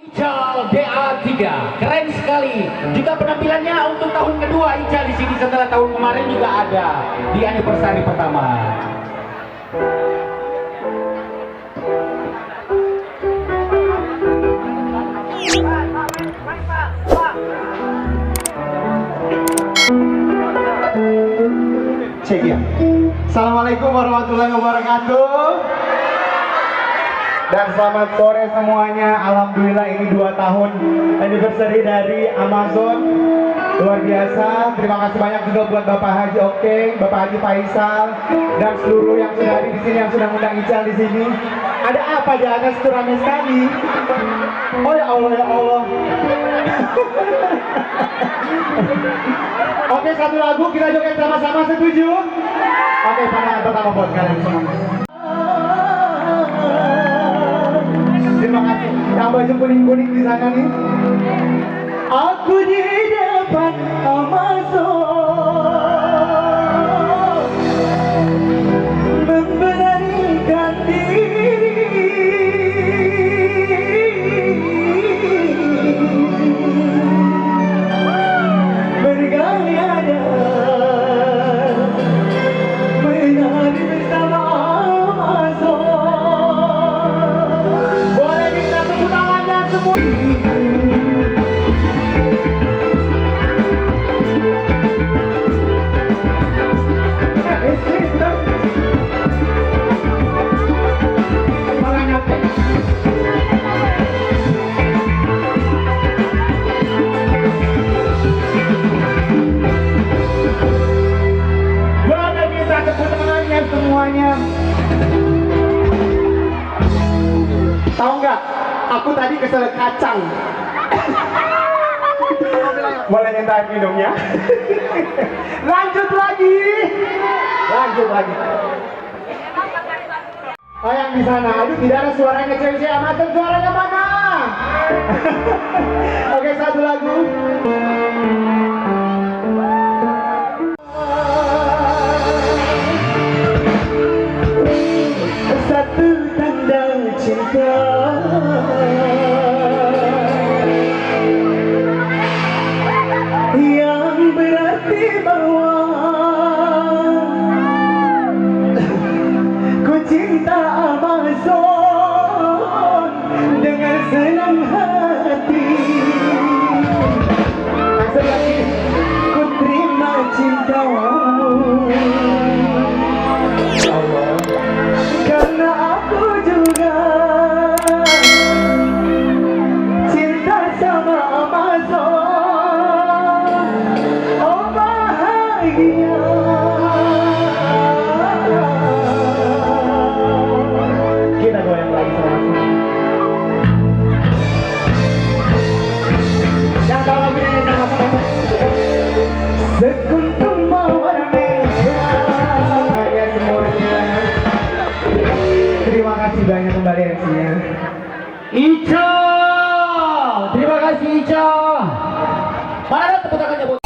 Ical DA3 keren sekali. Jika penampilannya untuk tahun kedua Ical di sini setelah tahun kemarin juga ada di anniversary pertama. Cek ya. Assalamualaikum warahmatullahi wabarakatuh. Dan selamat sore semuanya. Alhamdulillah ini 2 tahun anniversary dari Amazon. Luar biasa. Terima kasih banyak juga buat Bapak Haji Okeng, Bapak Haji Faisal, dan seluruh yang sudah hadir di sini yang sudah mengundang Ical di sini. Ada apa di atas itu ramai sekali? Oh ya Allah ya Allah. Oke, satu lagu kita joget sama-sama, setuju? Oke, pandangan pertama buat kalian semua. Terima kasih. Yang baju kuning-kuning di sana nih. Aku di depan Amazon memberanikan diri, bergaya dan menari bersama Amazon. Boleh minta tepuk tangannya semua. Semuanya. Tahu nggak? Aku tadi keselak kacang. Boleh minta minumnya? Lanjut lagi. Lanjut lagi. Oh, yang di sana. Aduh, tidak ada suaranya cewek-cewek amatir. Suaranya mana? Oke, satu lagu. Satu tanda cinta yang berarti bahwa ku cinta Amazon dengan senang hati. Asal lagi ku terima cintamu. Karena aku juga cinta sama Amazon. Oh bahagia. Kita goyang lagi sama-sama. Yang tahu lagu ini sama-sama. Sekuntum mawar merah. Hanya semuanya. Terima kasih banyak kembali MC-nya. Ical, terima kasih Ical. Mana tepuk tangannya buat